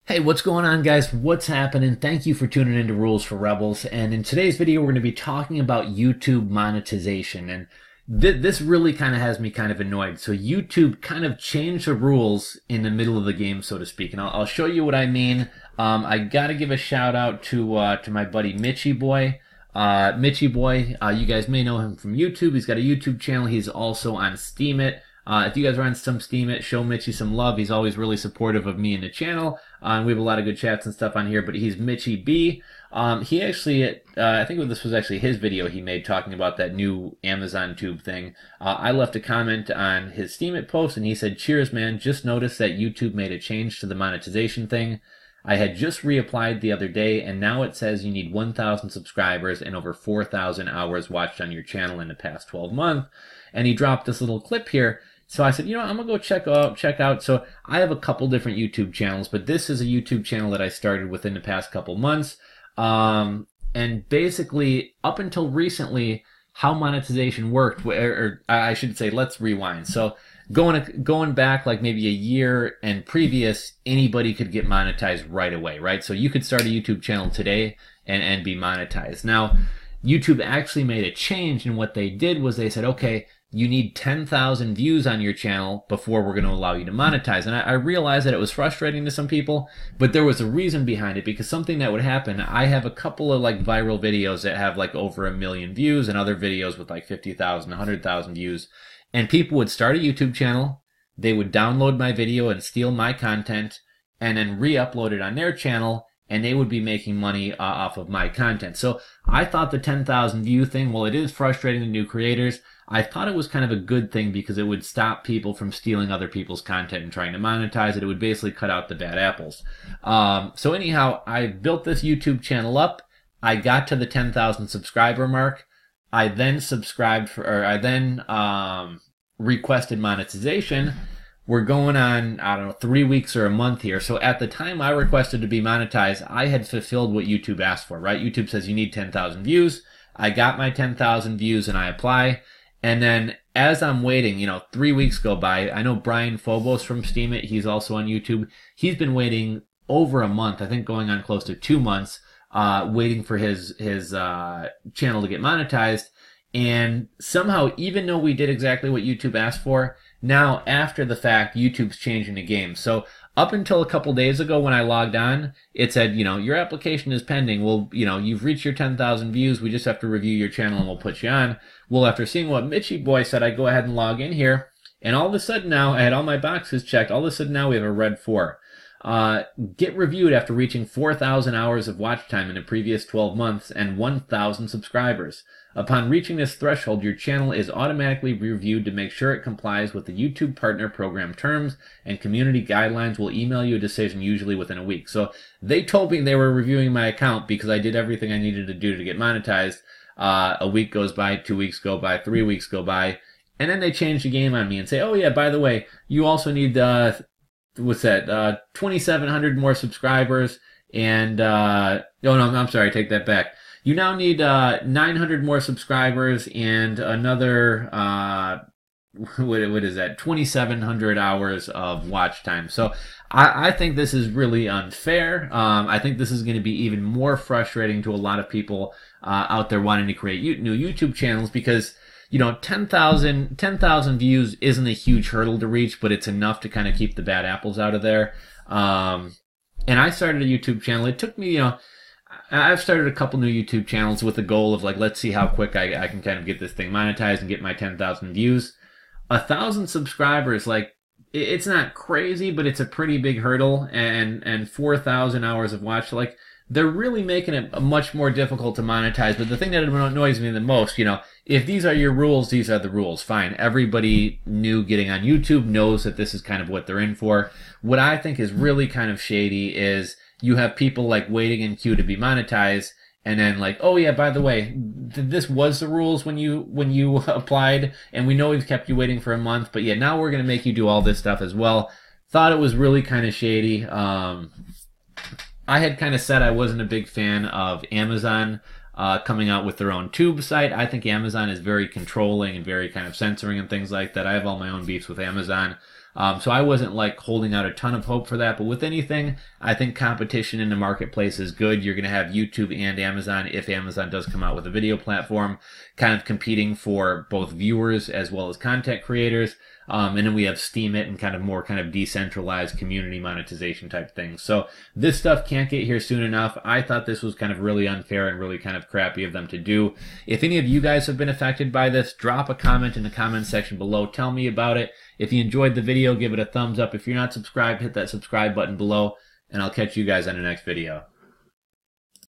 Hey, what's going on, guys? What's happening? Thank you for tuning into Rules for Rebels. And in today's video, we're going to be talking about YouTube monetization. And this really kind of has me kind of annoyed. So YouTube kind of changed the rules in the middle of the game, so to speak. And I'll show you what I mean. I got to give a shout out to my buddy Mitchy Boy. You guys may know him from YouTube. He's got a YouTube channel. He's also on Steemit. If you guys are on some Steemit, show Mitchy some love. He's always really supportive of me and the channel. And we have a lot of good chats and stuff on here, but he's Mitchy B. He actually, I think this was actually his video he made talking about that new Amazon Tube thing. I left a comment on his Steemit post and he said, "Cheers, man. Just noticed that YouTube made a change to the monetization thing. I had just reapplied the other day and now it says you need 1,000 subscribers and over 4,000 hours watched on your channel in the past 12 months. And he dropped this little clip here. So I said, you know, I'm going to go check out. So I have a couple different YouTube channels, but this is a YouTube channel that I started within the past couple months. And basically, up until recently, how monetization worked, or I should say, let's rewind. So going back like maybe a year and previous, anybody could get monetized right away, right? So you could start a YouTube channel today and be monetized. Now, YouTube actually made a change, and what they did was they said, okay, you need 10,000 views on your channel before we're going to allow you to monetize. And I realized that it was frustrating to some people, but there was a reason behind it, because something that would happen, I have a couple of like viral videos that have like over 1 million views and other videos with like 50,000, 100,000 views. And people would start a YouTube channel, they would download my video and steal my content and then re-upload it on their channel, and they would be making money off of my content. So I thought the 10,000 view thing, well, it is frustrating to new creators. I thought it was kind of a good thing because it would stop people from stealing other people's content and trying to monetize it. It would basically cut out the bad apples. So anyhow, I built this YouTube channel up. I got to the 10,000 subscriber mark. I then requested monetization. We're going on, I don't know, 3 weeks or a month here. So at the time I requested to be monetized, I had fulfilled what YouTube asked for, right? YouTube says you need 10,000 views. I got my 10,000 views and I apply. And then as I'm waiting, 3 weeks go by. I know Brian Phobos from Steemit, he's also on YouTube. He's been waiting over a month, I think going on close to 2 months, waiting for his channel to get monetized. And somehow, even though we did exactly what YouTube asked for, now after the fact, YouTube's changing the game. So up until a couple days ago when I logged on, it said, your application is pending. Well, you've reached your 10,000 views. We just have to review your channel and we'll put you on. Well, after seeing what Mitchy Boy said, I go ahead and log in here. And all of a sudden now, I had all my boxes checked. All of a sudden now we have a red 4. Get reviewed after reaching 4,000 hours of watch time in the previous 12 months and 1,000 subscribers. Upon reaching this threshold, your channel is automatically reviewed to make sure it complies with the YouTube Partner Program terms, and community guidelines will email you a decision usually within a week. So they told me they were reviewing my account because I did everything I needed to do to get monetized. A week goes by, 2 weeks go by, 3 weeks go by, and then they change the game on me and say, oh yeah, by the way, you also need 2,700 more subscribers, and oh no, I'm sorry, take that back. You now need 900 more subscribers and another what is that? 2,700 hours of watch time. So I think this is really unfair. I think this is going to be even more frustrating to a lot of people out there wanting to create new YouTube channels, because 10,000 views isn't a huge hurdle to reach, but it's enough to kind of keep the bad apples out of there. And I started a YouTube channel. It took me, I've started a couple new YouTube channels with the goal of like, let's see how quick I can kind of get this thing monetized and get my 10,000 views. 1,000 subscribers, like, it's not crazy, but it's a pretty big hurdle, and 4,000 hours of watch, like, they're really making it much more difficult to monetize. But the thing that annoys me the most, if these are your rules, these are the rules. Fine. Everybody new getting on YouTube knows that this is kind of what they're in for. What I think is really kind of shady is you have people like waiting in queue to be monetized, and then like, oh yeah, by the way, this was the rules when you applied, and we know we've kept you waiting for a month, but yeah, now we're going to make you do all this stuff as well. Thought it was really kind of shady. I had kind of said I wasn't a big fan of Amazon coming out with their own tube site. I think Amazon is very controlling and very kind of censoring and things like that. I have all my own beefs with Amazon. So I wasn't like holding out a ton of hope for that. But with anything, I think competition in the marketplace is good. You're going to have YouTube and Amazon, if Amazon does come out with a video platform, kind of competing for both viewers as well as content creators. And then we have Steemit and kind of decentralized community monetization type things. So this stuff can't get here soon enough. I thought this was kind of really unfair and really kind of crappy of them to do. If any of you guys have been affected by this, drop a comment in the comment section below. Tell me about it. If you enjoyed the video, give it a thumbs up. If you're not subscribed, hit that subscribe button below, and I'll catch you guys on the next video.